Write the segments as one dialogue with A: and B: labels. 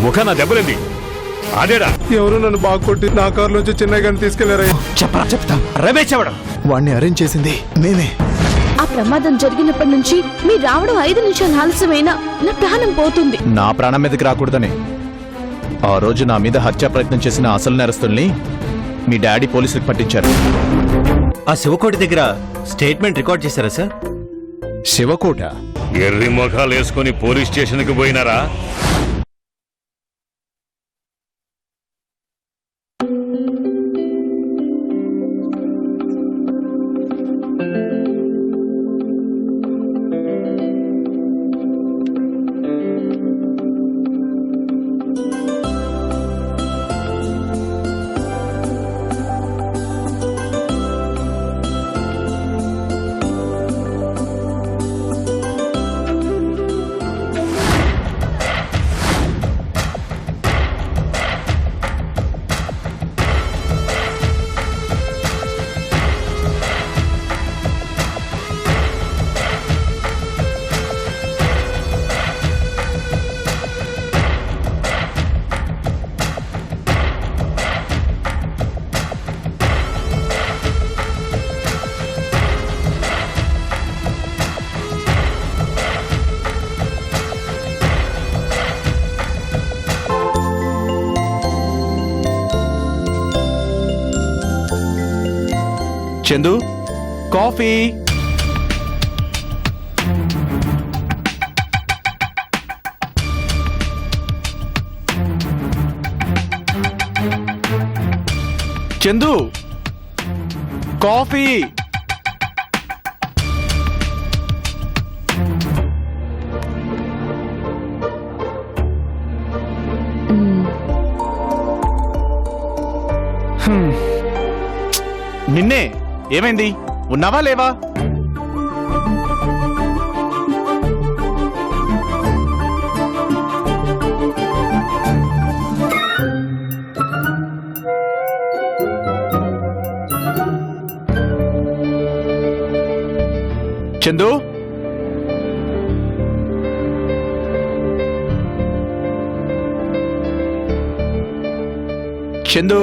A: ముఖాన దెబ్బలింది అదేడా?
B: ఎవరు నన్ను బాగా కొట్టి నా కారులోంచి చిన్నయ్య గారిని తీసుకెళ్లారయ్యా.
C: చెప్తా రమేష్ ఎవడం?
B: వాడిని అరేంజ్ చేసింది మేమే.
D: ఆ ప్రమాదం జరిగినప్పటి నుంచి మీరు రావడం 5 నిమిషాలు ఆలస్యమైనా నా ప్రాణం పోతుంది.
C: నా ప్రాణం మీదకి రాకూడదని ఆ రోజు నా మీద హత్యా ప్రయత్నం చేసిన అసలు నేరస్తుల్ని మీ డాడీ పోలీసులకు పట్టించారు.
E: ఆ శివకోటి దగ్గర స్టేట్మెంట్ రికార్డ్ చేశారా సార్?
C: శివకోట
A: ఎర్రి ముఖాలు వేసుకుని పోలీస్ స్టేషన్కి పోయినారా?
C: చందు కాఫీ. చందు కాఫీ. నిన్నే ఏమైంది? ఉన్నావా లేవా? చందు చందు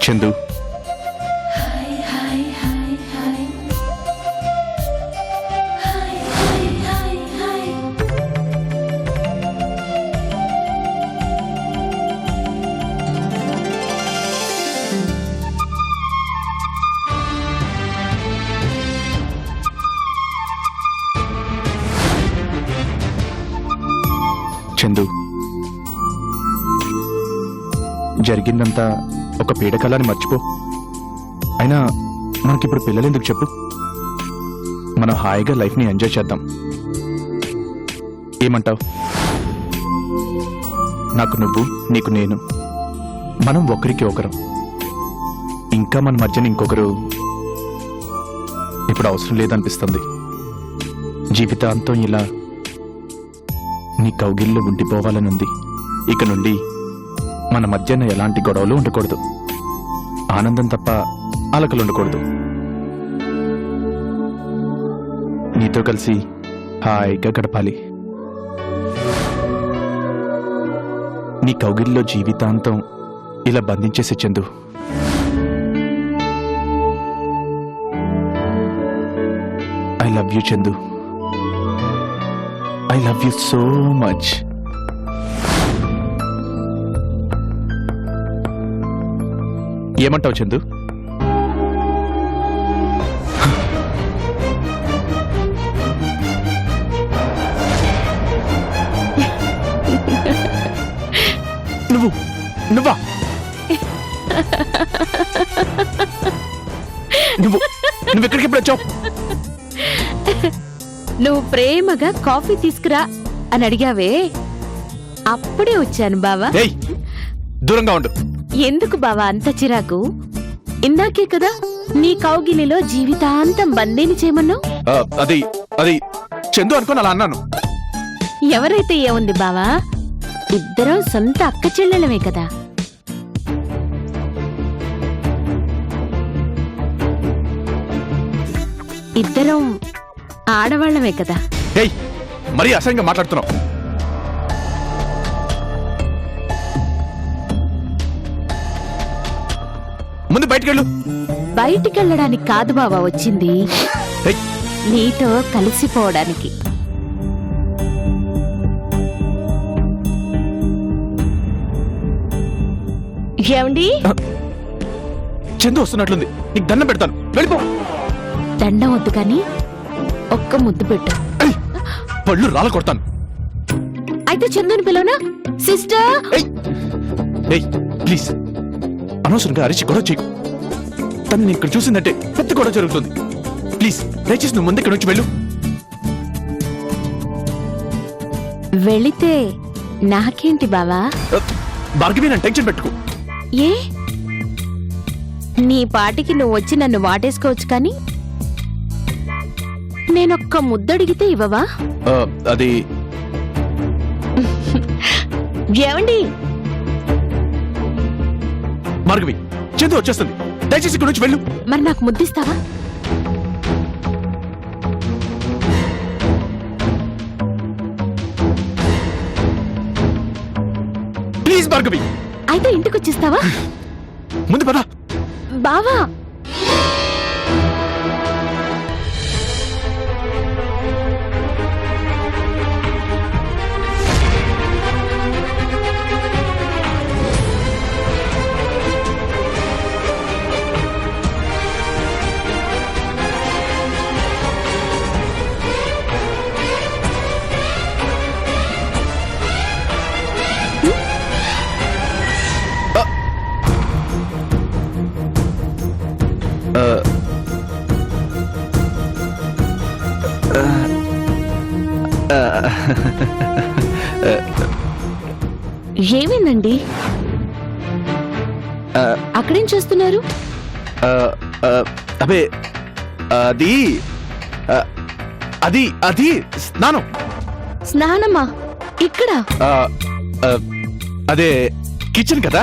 C: చందు చందు జరిగిందంతా ఒక పీడకలని మర్చిపో. అయినా మనకిప్పుడు పిల్లలెందుకు చెప్పు? మనం హాయిగా లైఫ్ని ఎంజాయ్ చేద్దాం. ఏమంటావు? నాకు నువ్వు, నీకు నేను, మనం ఒకరికి ఒకరం. ఇంకా మన మధ్యన ఇంకొకరు ఇప్పుడు అవసరం లేదనిపిస్తుంది. జీవితాంతం ఇలా నీ కౌగిల్లో ఉండిపోవాలనుంది. ఇక నుండి మన మధ్యన ఎలాంటి గొడవలు ఉండకూడదు. ఆనందం తప్ప అలకలు ఉండకూడదు. నీతో కలిసి హాయిగా గడపాలి. నీ కౌగిలిలో జీవితాంతం ఇలా బంధించేసే Chandu. I love you Chandu. I love you so much. ఏమంటావు చందు? నువ్వు నువ్వా నువ్వు నువ్వు ఎక్కడికి ఎప్పుడు వచ్చావు?
D: నువ్వు ప్రేమగా కాఫీ తీసుకురా అని అడిగావే, అప్పుడే వచ్చాను బావా.
C: ఏయ్, దూరంగా ఉండు.
D: ఎందుకు బావా అంత చిరాకు? ఇందాకే కదా నీ కౌగిలిలో జీవితాంతం బందీని చేయమన్నావు.
C: అది అది చందు అనుకుని అలా అన్నాను.
D: ఎవరైతే ఏముంది బావా, ఇద్దరం సొంత అక్క చెల్లెలమే కదా. ఇద్దరం ఆడవాళ్లమే కదా.
C: ఏయ్, మరీ అసహ్యంగా మాట్లాడుతున్నావు. ముందు బయటికెళ్ళు.
D: బయటికెళ్ళడానికి కాదు బావా వచ్చింది,
C: ఏయ్,
D: నీతో కలిసిపోవడానికి. ఏమండి?
C: చందు వస్తున్నట్లుంది. నీకు దండం పెడతాను, వెళ్ళిపో.
D: దండం వద్దు కానీ ఒక్క ముద్దు పెట్టు.
C: ఏయ్, పళ్ళు రాళ్ళ కొడతాను.
D: అయితే చందుని పిలవనా? సిస్టర్.
C: ఏయ్, ఏయ్, ప్లీజ్ అనవసరంగా అరిచి గొడవ చేయకు. తను నేను ఇక్కడ చూసిందంటే పెద్ద గొడవ జరుగుతుంది. ప్లీజ్ దయచేసి నువ్వు ముందు ఇక్కడ నుంచి వెళ్ళు.
D: వెళితే నాకేంటి బావా?
C: భార్గవి, నన్ను టెన్షన్ పెట్టుకో.
D: ఏ, నీ పాటికి నువ్వు వచ్చి నన్ను వాటేసుకోవచ్చు కానీ నేనొక్క ముద్దడిగితే ఇవ్వవా?
C: అది
D: ఏమండి?
C: భార్గవి, చందు వచ్చేస్తుంది. దయచేసి ఇక్కడ నుంచి వెళ్ళు.
D: మరి నాకు ముద్దిస్తావా?
C: ప్లీజ్ భార్గవి.
D: అయితే ఇంటికి వచ్చేస్తావా?
C: ముందు పద.
D: బావా, ఏమైందండి? అక్కడేం చేస్తున్నారు?
C: అబే, అది అది అది స్నానం.
D: స్నానమా? ఇక్కడ?
C: అదే కిచెన్ కదా,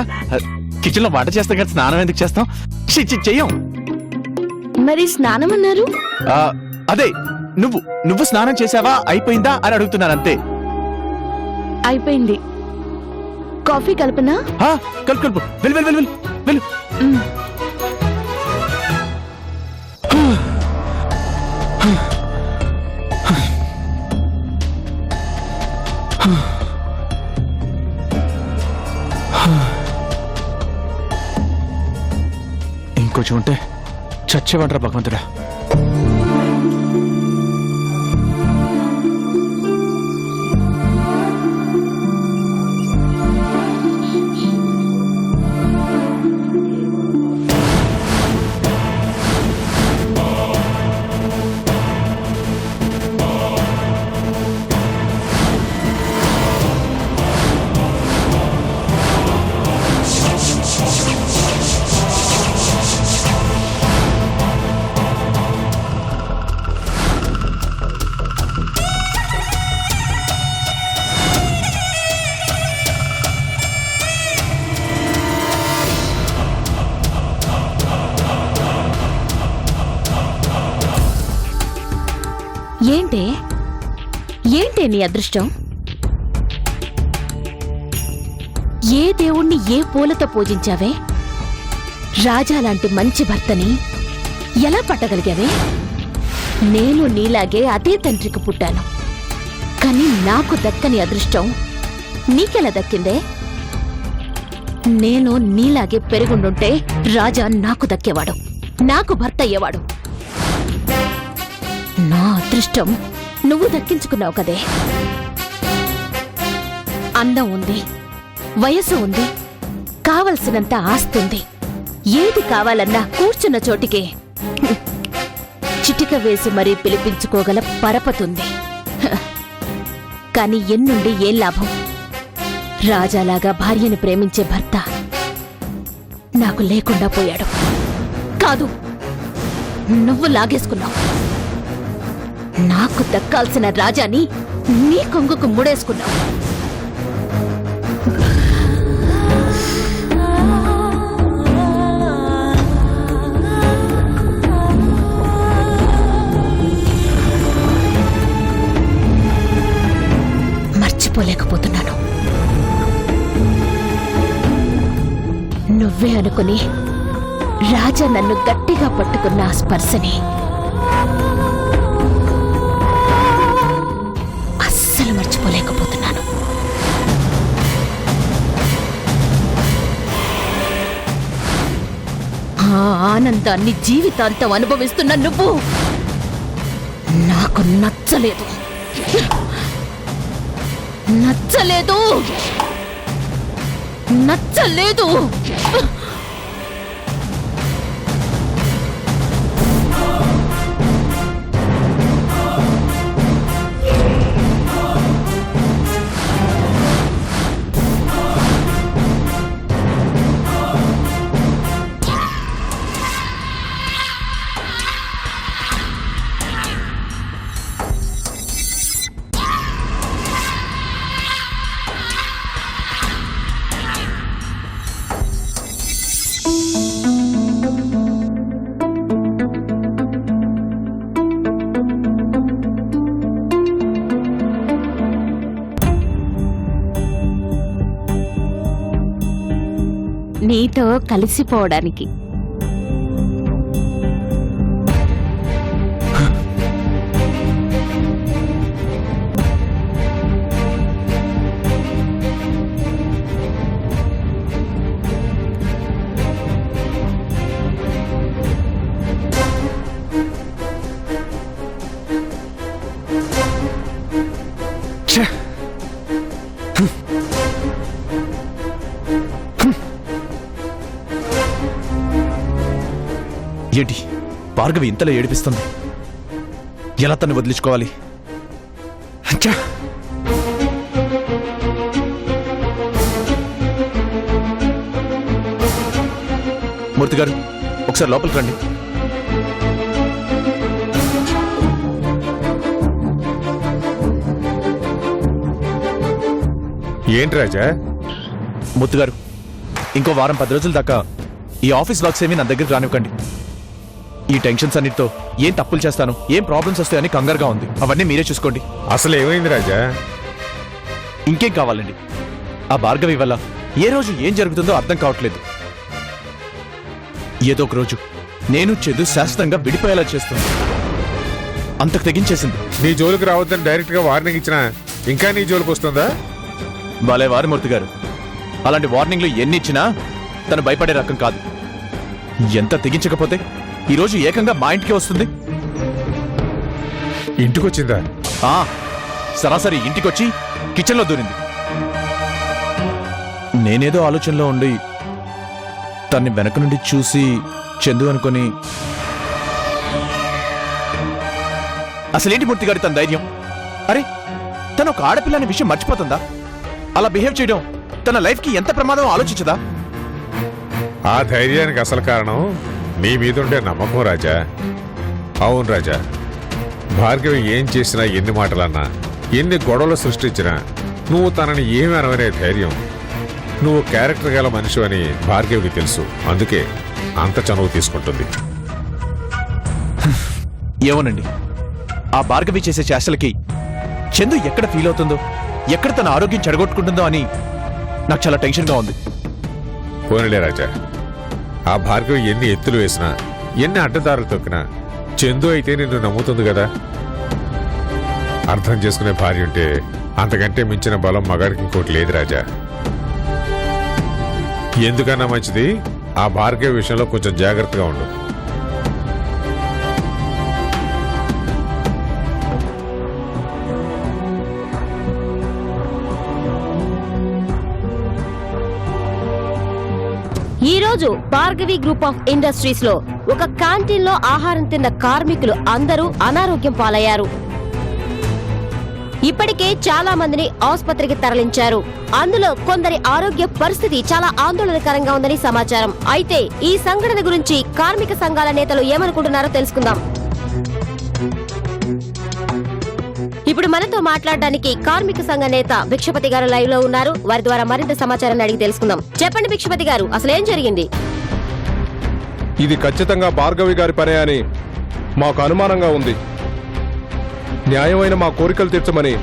C: కిచెన్ లో వంట చేస్తాం కదా, స్నానం ఎందుకు చేస్తాం? చెయ్యం.
D: మరి స్నానం అన్నారు?
C: అదే నువ్వు స్నానం చేసావా, అయిపోయిందా అని అడుగుతున్నాను అంతే.
D: అయిపోయింది. కాఫీ కల్పనా?
C: కలుపు కలుపు. వెళ్ళు వెళ్ళు వెళ్ళు వెళ్ళు. ఇంకొంచెం ఉంటే చచ్చేవంటరా భగవంతుడా.
D: ఏంటే నీ అదృష్టం? ఏ దేవుణ్ణి ఏ పూలతో పూజించావే? రాజా లాంటి మంచి భర్తని ఎలా పట్టగలిగావే? నేను నీలాగే అదే తండ్రికి పుట్టాను, కానీ నాకు దక్కని అదృష్టం నీకెలా దక్కిందే? నేను నీలాగే పెరుగుండుంటే రాజా నాకు దక్కేవాడు, నాకు భర్త అయ్యేవాడు. నా అదృష్టం నువ్వు దక్కించుకున్నావు కదే. అందం ఉంది, వయసు ఉంది, కావలసినంత ఆస్తుంది. ఏది కావాలన్నా కూర్చున్న చోటికే చిటిక వేసి మరీ పిలిపించుకోగల పరపతుంది. కాని ఎన్నుండి ఏం లాభం? రాజాలాగా భార్యని ప్రేమించే భర్త నాకు లేకుండా పోయాడు. కాదు, నువ్వు లాగేసుకున్నావు. నాకు దక్కాల్సిన రాజాని నీ కొంగుకు ముడేసుకున్నావు. మర్చిపోలేకపోతున్నాను. నువ్వే అనుకుని రాజా నన్ను గట్టిగా పట్టుకున్న ఆ స్పర్శని అస్సలు మర్చిపోలేకపోతున్నాను. ఆ ఆనందాన్ని జీవితాంతం అనుభవిస్తున్న నువ్వు నాకు నచ్చలేదు. నచ్చలేదు, నచ్చలేదు. నీతో కలిసిపోవడానికి.
C: ఏంటి భార్గవి ఇంతలో ఏడిపిస్తుంది? ఎలా తను వదిలించుకోవాలి? అచ్చా! మూర్తి గారు, ఒకసారి లోపలికి రండి.
B: ఏంటి రాజా?
C: మూర్తి గారు, ఇంకో వారం 10 రోజుల దాకా ఈ ఆఫీస్ వర్క్స్ ఏమీ నా దగ్గరికి రానివ్వకండి. ఈ టెన్షన్స్ అన్నిటితో ఏం తప్పులు చేస్తాను, ఏం ప్రాబ్లమ్స్ వస్తాయని కంగారుగా ఉంది. అవన్నీ మీరే చూసుకోండి.
B: అసలు ఏమైంది రాజా?
C: ఇంకేం కావాలండి? ఆ భార్గవి వల్ల ఏ రోజు ఏం జరుగుతుందో అర్థం కావట్లేదు. ఏదో ఒక రోజు నేను చెదు శాశ్వతంగా విడిపోయేలా చేస్తుంది. అంతకు తెగించేసింది.
B: నీ జోలికి రావద్దని డైరెక్ట్ గా వార్నింగ్ ఇచ్చినా ఇంకా నీ జోలికి వస్తుందా?
C: బాలే వారిమూర్తి గారు, అలాంటి వార్నింగ్లు ఎన్ని ఇచ్చినా తను భయపడే రకం కాదు. ఎంత తెగించకపోతే ఈరోజు ఏకంగా మా ఇంటికే వస్తుంది.
B: ఇంటికొచ్చిందా?
C: సరాసరి ఇంటికొచ్చి కిచెన్లో దూరింది. నేనేదో ఆలోచనలో ఉండి తన్ని వెనక నుండి చూసి చందు అనుకొని, అసలేంటి మూర్తి గారి తన ధైర్యం? అరే, తను ఒక ఆడపిల్లని విషయం మర్చిపోతుందా? అలా బిహేవ్ చేయడం తన లైఫ్ కి ఎంత ప్రమాదం ఆలోచించదా?
B: ఆ ధైర్యానికి అసలు కారణం నీ మీదుండే నమ్మకం రాజా. అవును రాజా, భార్గవి ఏం చేసినా, ఎన్ని మాటలన్నా, ఎన్ని గొడవలు సృష్టించినా నువ్వు తనని ఏమి అనవనే ధైర్యం, నువ్వు క్యారెక్టర్ గల మనిషి అని భార్గవికి తెలుసు. అందుకే అంత చనువు తీసుకుంటుంది.
C: ఏమోనండి, ఆ భార్గవి చేసే చేష్టలకి చందు ఎక్కడ ఫీల్ అవుతుందో, ఎక్కడ తన ఆరోగ్యం చెడగొట్టుకుంటుందో అని నాకు చాలా టెన్షన్గా ఉంది.
B: పోనీలే రాజా, ఆ భార్గవి ఎన్ని ఎత్తులు వేసినా ఎన్ని అడ్డదారులు తొక్కినా చందు అయితే నిన్ను నమ్ముతుంది కదా. అర్థం చేసుకునే భార్య ఉంటే అంతకంటే మించిన బలం మగాడికి ఇంకోటి లేదు రాజా. ఎందుకన్నా మంచిది ఆ భార్గవి విషయంలో కొంచెం జాగ్రత్తగా ఉండు.
F: ఈ రోజు భార్గవి గ్రూప్ ఆఫ్ ఇండస్ట్రీస్ లో ఒక క్యాంటీన్ లో ఆహారం తిన్న కార్మికులు అందరూ అనారోగ్యం పాలయ్యారు. ఇప్పటికే చాలా మందిని ఆసుపత్రికి తరలించారు. అందులో కొందరి ఆరోగ్య పరిస్థితి చాలా ఆందోళనకరంగా ఉందని సమాచారం. అయితే ఈ సంఘటన గురించి కార్మిక సంఘాల నేతలు ఏమనుకుంటున్నారో తెలుసుకుందాం. ఇప్పుడు మనతో మాట్లాడడానికి కార్మిక సంఘ నేత భిక్షపతి గారు లైవ్ లో ఉన్నారు. వారి ద్వారా మరింత సమాచారాన్ని అడిగి తెలుసుకుందాం. చెప్పండి భిక్షపతి గారు, అసలు ఏం జరిగింది?
G: ఇది ఖచ్చితంగా భార్గవి గారి పనే అని మాకు అనుమానంగా ఉంది. న్యాయమైన మా కోరికలు తీర్చమని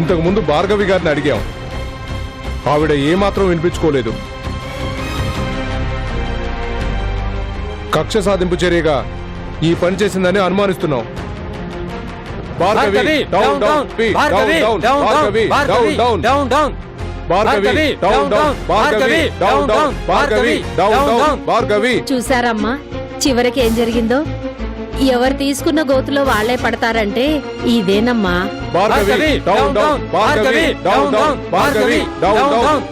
G: ఇంతకు ముందు భార్గవి గారిని అడిగాం. ఆవిడ ఏమాత్రం వినిపించుకోలేదు. కక్ష సాధింపు చర్యగా ఈ పని చేసిందని అనుమానిస్తున్నాం. Bhargavi down down Bhargavi down down Bhargavi down down down Bhargavi down down Bhargavi down down Bhargavi down down Bhargavi.
H: చూసారమ్మా చివరికి ఏం జరిగిందో? ఎవరు తీసుకున్న గోతులో వాళ్లే పడతారంటే ఇదేనమ్మా.
G: Bhargavi down down Bhargavi down down Bhargavi down down.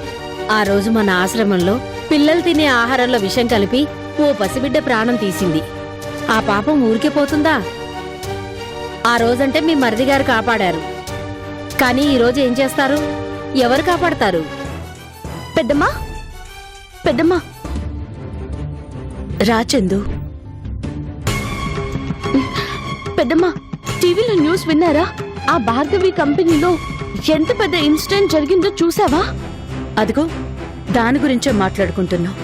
H: ఆ రోజు మన ఆశ్రమంలో పిల్లలు తినే ఆహారంలో విషం కలిపి ఓ పసిబిడ్డ ప్రాణం తీసింది. ఆ పాపం ఊరికే పోతుందా? ఆ రోజంటే మీ మరిది గారు కాపాడారు. కానీ ఈ రోజు ఏం చేస్తారు? ఎవరు కాపాడతారు?
D: పెద్దమ్మా, పెద్దమ్మా, రాచందు. పెద్దమ్మా, టీవీలో న్యూస్ విన్నారా? ఆ భార్గవి కంపెనీలో ఎంత పెద్ద ఇన్సిడెంట్ జరిగిందో చూసావా?
I: అదిగో దాని గురించే మాట్లాడుకుంటున్నాం.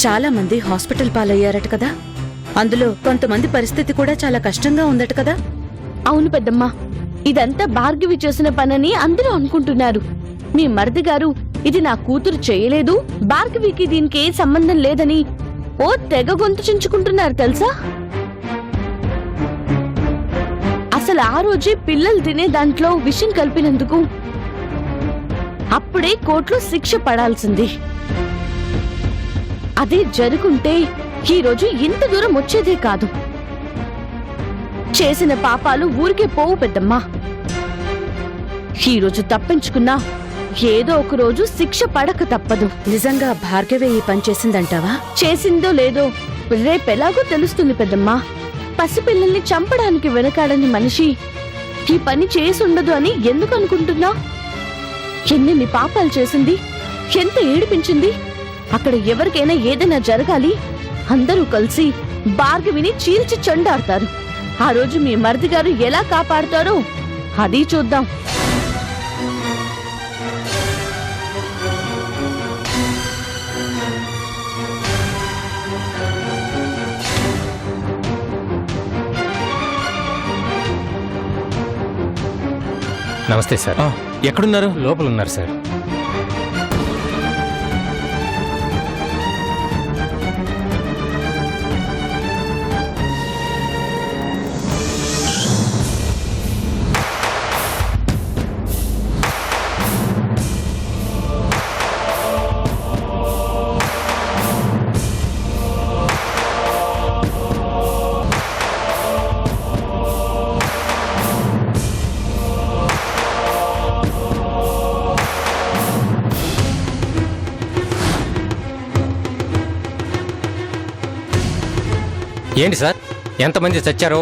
I: చాలా మంది హాస్పిటల్ పాలయ్యారట కదా. అందులో కొంతమంది పరిస్థితి కూడా చాలా కష్టంగా ఉందట కదా.
D: అవును పెద్దమ్మా, ఇదంతా భార్గవి చేసిన పనని అందరూ అనుకుంటున్నారు. మీ మరిది గారు ఇది నా కూతురు చేయలేదు, భార్గవికి దీనికి ఏ సంబంధం లేదని ఓ తెగ గొంతు చించుకుంటున్నారు తెలుసా? అసలు ఆ రోజే పిల్లలు తినే దాంట్లో విషం కలిపినందుకు అప్పుడే కోర్టులో శిక్ష పడాల్సింది. అదే జరుగుంటే ఈ రోజు ఇంత దూరం వచ్చేదే కాదు. చేసిన పాపాలు ఊరికే పోవు పెద్దమ్మా. ఈ రోజు తప్పించుకున్నా ఏదో ఒక రోజు శిక్ష పడక తప్పదు.
I: నిజంగా భార్గవి ఈ పని చేసిందంటావా?
D: చేసిందో లేదో రేపెలాగో తెలుస్తుంది పెద్దమ్మా. పసిపిల్లల్ని చంపడానికి వెనకాడని మనిషి ఈ పని చేసుండదు అని ఎందుకు అనుకుంటున్నా? ఎన్నెన్ని పాపాలు చేసింది, ఎంత ఏడిపించింది. అక్కడ ఎవరికైనా ఏదైనా జరగాలి, అందరూ కలిసి భార్గవిని చీల్చి చెండాడతారు. ఆ రోజు మీ మరిది గారు ఎలా కాపాడతారో అది చూద్దాం.
E: నమస్తే సార్.
C: ఎక్కడున్నారు?
E: లోపల ఉన్నారు సార్. ఏంటి సార్, ఎంతమంది చచ్చారో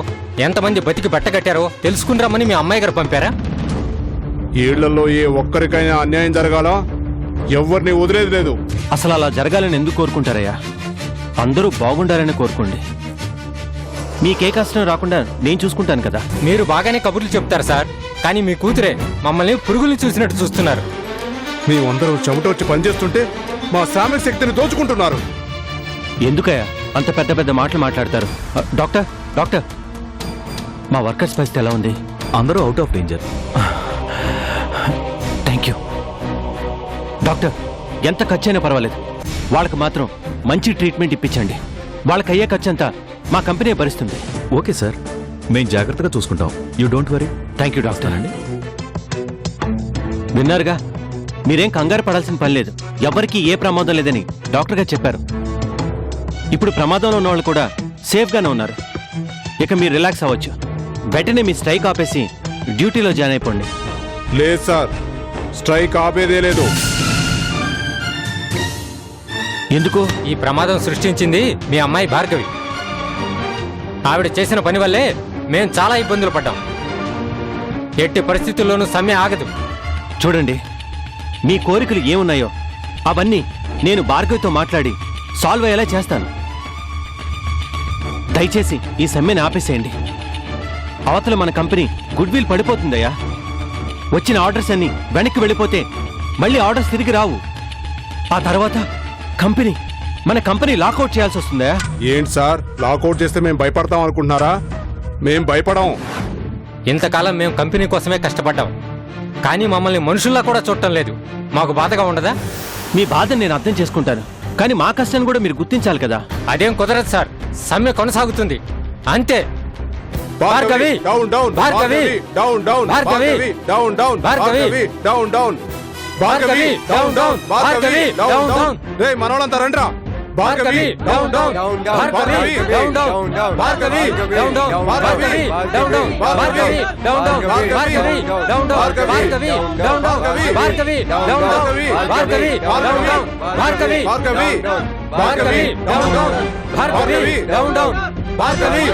E: ఎంతమంది బతికి బట్టగట్టారో తెలుసుకుంటామని మీ అమ్మాయి గారు పంపారా?
G: ఈళ్లలో ఏ ఒక్కరికైనా అన్యాయం జరగాలా? ఎవరిని వదిలేది లేదు.
E: అసలు అలా జరగాలని ఎందుకు కోరుకుంటారయ్యా? అందరూ బాగుండాలని కోరుకోండి. మీకే కష్టం రాకుండా నేను చూసుకుంటాను కదా. మీరు బాగానే కబుర్లు చెప్తారు సార్, కానీ మీ కూతురే మమ్మల్ని పురుగుల్ని చూసినట్టు చూస్తున్నారు.
G: మేమందరూ చెమటొచ్చి పనిచేస్తుంటే మా శ్రామిక శక్తిని దోచుకుంటున్నారు.
E: ఎందుకయ్యా అంత పెద్ద పెద్ద మాటలు మాట్లాడతారు? డాక్టర్ డాక్టర్ మా వర్కర్స్ పరిస్థితి ఎలా ఉంది? అందరూ out of danger. Thank you doctor. ఎంత ఖర్చైనా పర్వాలేదు, వాళ్ళకి మాత్రం మంచి ట్రీట్మెంట్ ఇప్పించండి. వాళ్ళకి అయ్యే ఖర్చంతా మా కంపెనీ భరిస్తుంది.
C: ఓకే సార్, మేము జాగ్రత్తగా చూసుకుంటాం. You don't worry.
E: Thank you doctor అండి. విన్నారుగా, మీరేం కంగారు పడాల్సిన పని లేదు. ఎవరికీ ఏ ప్రమాదం లేదని డాక్టర్ గారు చెప్పారు. ఇప్పుడు ప్రమాదంలో ఉన్న వాళ్ళు కూడా సేఫ్గానే ఉన్నారు. ఇక మీరు రిలాక్స్ అవ్వచ్చు. వెంటనే మీ స్ట్రైక్ ఆపేసి డ్యూటీలో జాయిన్ అయిపోండి.
G: లేదు సార్, స్ట్రైక్ ఆపేదే లేదు.
E: ఎందుకు?
J: ఈ ప్రమాదం సృష్టించింది మీ అమ్మాయి భార్గవి. ఆవిడ చేసిన పని వల్లే మేం చాలా ఇబ్బందులు పడ్డాం. ఎట్టి పరిస్థితుల్లోనూ సమ్మె ఆగదు.
E: చూడండి, మీ కోరికలు ఏమున్నాయో అవన్నీ నేను భార్గవితో మాట్లాడి సాల్వ్ అయ్యేలా చేస్తాను. దయచేసి ఈ సమ్మెని ఆపేసేయండి. అవతల మన కంపెనీ గుడ్ విల్ పడిపోతుందయ్యా. వచ్చిన ఆర్డర్స్ అన్ని వెనక్కి వెళ్ళిపోతే మళ్ళీ ఆర్డర్స్ తిరిగి రావు. ఆ తర్వాత మన కంపెనీ లాకౌట్ చేయాల్సి వస్తుందయ్యా.
G: ఏంటి సార్, లాకౌట్ చేస్తే మేము భయపడతాం అనుకుంటున్నారా? మేం భయపడం.
J: ఇంతకాలం మేము కంపెనీ కోసమే కష్టపడ్డాం, కానీ మమ్మల్ని మనుషుల్లా కూడా చూడటం లేదు. మాకు బాధగా ఉండదా?
E: మీ బాధను నేను అర్థం చేసుకుంటాను, కానీ మా కష్టాన్ని కూడా మీరు గుర్తించాలి కదా.
J: అదేం కుదరదు సార్, సమ్మె కొనసాగుతుంది అంతే. Bhargavi
G: down down,
J: Bhargavi
G: down down,
J: Bhargavi
G: down down,
J: Bhargavi
G: down down,
J: Bhargavi down down, Bhargavi down down.
G: రే మనోళ్ళంతా రండ్రా.
J: Bhargavi down down, Bhargavi down down, Bhargavi down down, Bhargavi down down, Bhargavi down down, Bhargavi down down, Bhargavi down down, Bhargavi down down, Bhargavi down down, Bhargavi Bhargavi down down, Bhargavi down down, Bhargavi.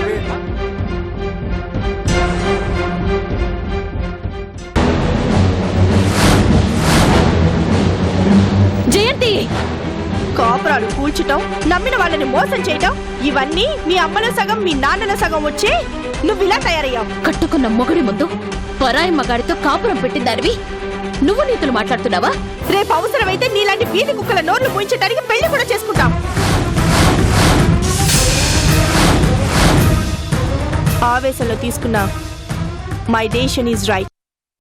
D: Jayanthi,
K: కాపురాలు కూల్చటం, నమ్మిన వాళ్ళని మోసం చేయటం, ఇవన్నీ మీ అమ్మల సగం మీ నాన్నల సగం వచ్చే నువ్విలా తయారయ్యావు.
D: కట్టుకున్న మొగుడి ముందు పరాయి మగాడితో కాపురం పెట్టిందానివి నువ్వు నీతులు మాట్లాడుతున్నావా?
K: రేపు అవసరమైతే నీలాంటి వీధి కుక్కల నోర్లు పూయించడానికి పెళ్లి కూడా చేసుకుంటాం. ఆవేశంలో తీసుకున్నా మై డెసిషన్ ఈజ్ రైట్.